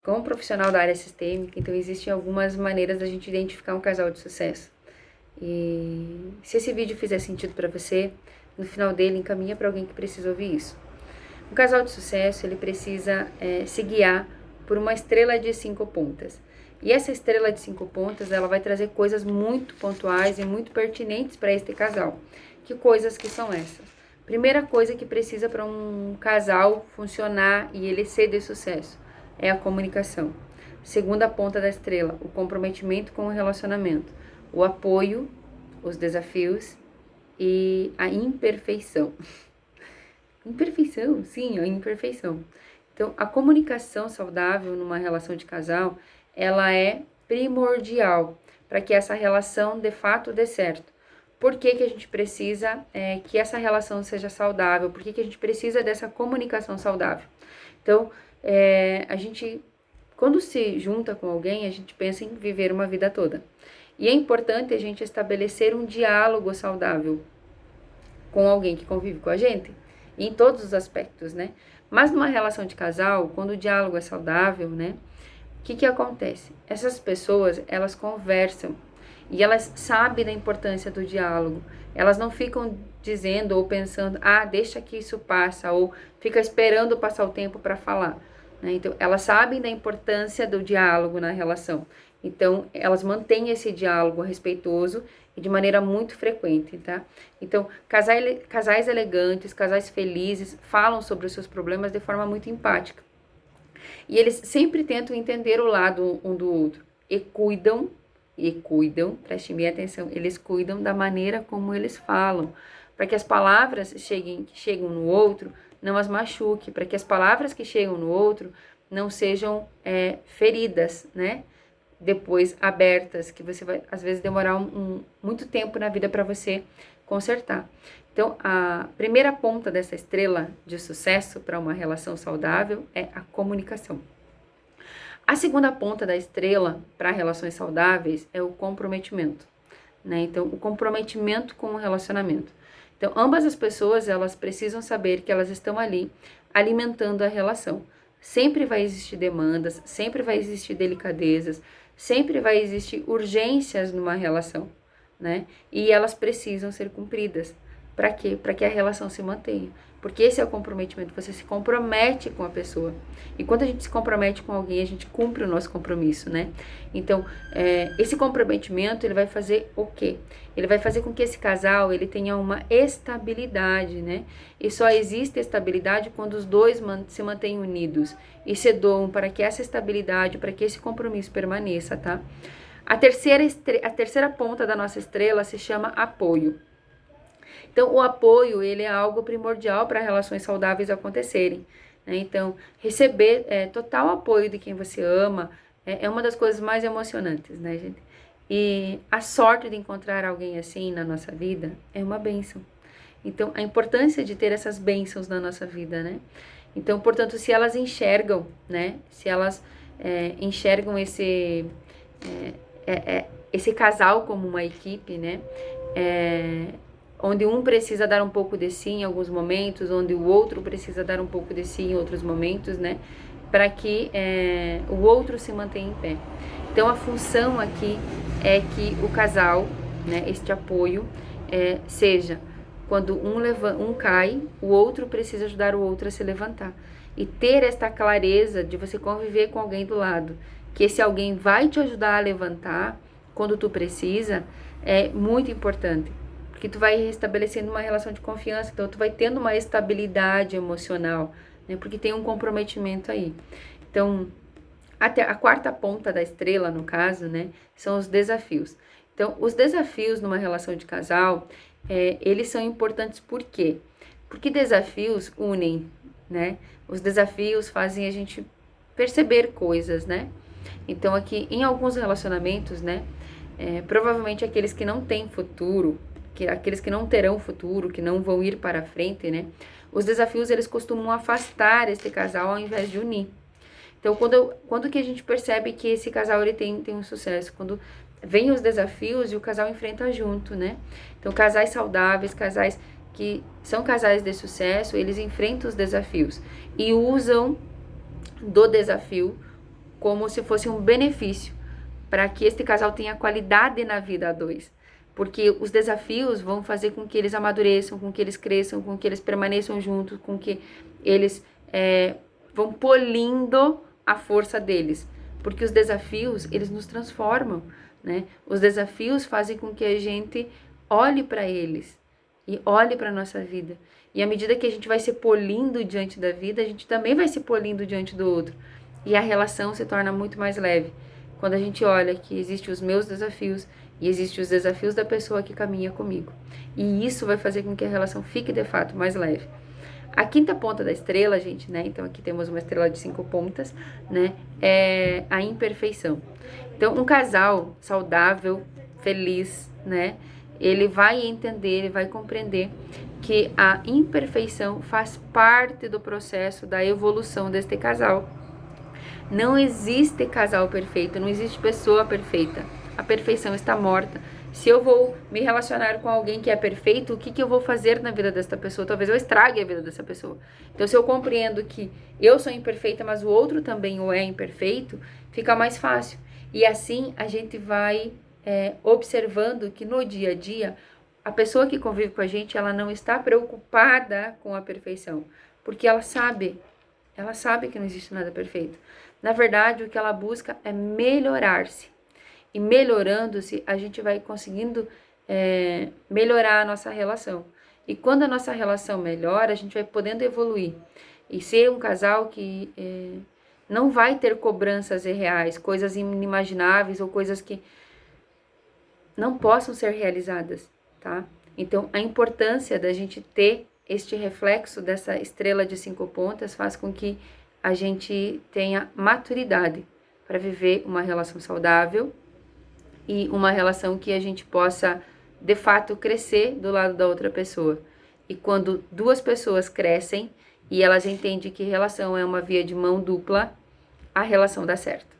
como profissional da área sistêmica, então existem algumas maneiras da gente identificar um casal de sucesso. E se esse vídeo fizer sentido para você, no final dele encaminha para alguém que precisa ouvir isso. Um casal de sucesso, ele precisa se guiar por uma estrela de 5 pontas. E essa estrela de 5 pontas, ela vai trazer coisas muito pontuais e muito pertinentes para este casal. Que coisas que são essas? Primeira coisa que precisa para um casal funcionar e ele ser de sucesso é a comunicação. Segunda ponta da estrela, o comprometimento com o relacionamento, o apoio, os desafios e a imperfeição. Imperfeição, sim, a imperfeição. Então, a comunicação saudável numa relação de casal, ela é primordial para que essa relação de fato dê certo. Por que que a gente precisa que essa relação seja saudável? Por que que a gente precisa dessa comunicação saudável? Então, a gente, quando se junta com alguém, a gente pensa em viver uma vida toda. E é importante a gente estabelecer um diálogo saudável com alguém que convive com a gente, em todos os aspectos, né? Mas numa relação de casal, quando o diálogo é saudável, né? O que que acontece? Essas pessoas, elas conversam e elas sabem da importância do diálogo. Elas não ficam dizendo ou pensando, deixa que isso passa, ou fica esperando passar o tempo para falar, né? Então, elas sabem da importância do diálogo na relação. Então, elas mantêm esse diálogo respeitoso e de maneira muito frequente, tá? Então, casais elegantes, casais felizes, falam sobre os seus problemas de forma muito empática. E eles sempre tentam entender o lado um do outro. E cuidam, prestem bem atenção, eles cuidam da maneira como eles falam, para que as palavras que chegam no outro não as machuque, para que as palavras que chegam no outro não sejam feridas, né? Depois abertas, que você vai, às vezes, demorar muito tempo na vida para você consertar. Então, a primeira ponta dessa estrela de sucesso para uma relação saudável é a comunicação. A segunda ponta da estrela para relações saudáveis é o comprometimento, né? Então, o comprometimento com o relacionamento. Então, ambas as pessoas, elas precisam saber que elas estão ali alimentando a relação. Sempre vai existir demandas, sempre vai existir delicadezas, sempre vai existir urgências numa relação, né? E elas precisam ser cumpridas. Para quê? Para que a relação se mantenha. Porque esse é o comprometimento, você se compromete com a pessoa. E quando a gente se compromete com alguém, a gente cumpre o nosso compromisso, né? Então, esse comprometimento, ele vai fazer o quê? Ele vai fazer com que esse casal, ele tenha uma estabilidade, né? E só existe estabilidade quando os dois se mantêm unidos e se doam para que essa estabilidade, para que esse compromisso permaneça, tá? A terceira ponta da nossa estrela se chama apoio. Então, o apoio, ele é algo primordial para relações saudáveis acontecerem, né? Então, receber total apoio de quem você ama é uma das coisas mais emocionantes, né, gente? E a sorte de encontrar alguém assim na nossa vida é uma bênção. Então, a importância de ter essas bênçãos na nossa vida, né? Então, portanto, se elas enxergam, né? Se elas enxergam esse casal como uma equipe, né? Onde um precisa dar um pouco de si em alguns momentos, onde o outro precisa dar um pouco de si em outros momentos, né? Para que o outro se mantenha em pé. Então, a função aqui é que o casal, né, este apoio, seja quando um cai, o outro precisa ajudar o outro a se levantar. E ter esta clareza de você conviver com alguém do lado, que esse alguém vai te ajudar a levantar quando tu precisa, é muito importante. Porque tu vai estabelecendo uma relação de confiança, então tu vai tendo uma estabilidade emocional, né? Porque tem um comprometimento aí. Então, até a quarta ponta da estrela, no caso, né, são os desafios. Então, os desafios numa relação de casal, eles são importantes por quê? Porque desafios unem, né? Os desafios fazem a gente perceber coisas, né? Então, aqui, em alguns relacionamentos, né, provavelmente aqueles que não têm futuro, aqueles que não terão futuro, que não vão ir para frente, né? Os desafios, eles costumam afastar esse casal ao invés de unir. Então, quando que a gente percebe que esse casal ele tem um sucesso? Quando vem os desafios e o casal enfrenta junto, né? Então, casais saudáveis, casais que são casais de sucesso, eles enfrentam os desafios e usam do desafio como se fosse um benefício para que este casal tenha qualidade na vida a dois. Porque os desafios vão fazer com que eles amadureçam, com que eles cresçam, com que eles permaneçam juntos, com que eles vão polindo a força deles. Porque os desafios, eles nos transformam, né? Os desafios fazem com que a gente olhe para eles e olhe para a nossa vida. E à medida que a gente vai se polindo diante da vida, a gente também vai se polindo diante do outro. E a relação se torna muito mais leve. Quando a gente olha que existem os meus desafios e existem os desafios da pessoa que caminha comigo. E isso vai fazer com que a relação fique, de fato, mais leve. A quinta ponta da estrela, gente, né? Então, aqui temos uma estrela de 5 pontas, né? É a imperfeição. Então, um casal saudável, feliz, né? Ele vai entender, ele vai compreender que a imperfeição faz parte do processo da evolução deste casal. Não existe casal perfeito, não existe pessoa perfeita. A perfeição está morta. Se eu vou me relacionar com alguém que é perfeito, o que eu vou fazer na vida dessa pessoa? Talvez eu estrague a vida dessa pessoa. Então, se eu compreendo que eu sou imperfeita, mas o outro também o é imperfeito, fica mais fácil. E assim, a gente vai observando que no dia a dia, a pessoa que convive com a gente, ela não está preocupada com a perfeição. Porque ela sabe que não existe nada perfeito. Na verdade, o que ela busca é melhorar-se. E melhorando-se, a gente vai conseguindo melhorar a nossa relação. E quando a nossa relação melhora, a gente vai podendo evoluir. E ser um casal que não vai ter cobranças irreais, coisas inimagináveis ou coisas que não possam ser realizadas, tá? Então, a importância da gente ter este reflexo dessa estrela de 5 pontas faz com que a gente tenha maturidade para viver uma relação saudável e uma relação que a gente possa, de fato, crescer do lado da outra pessoa. E quando duas pessoas crescem e elas entendem que relação é uma via de mão dupla, a relação dá certo.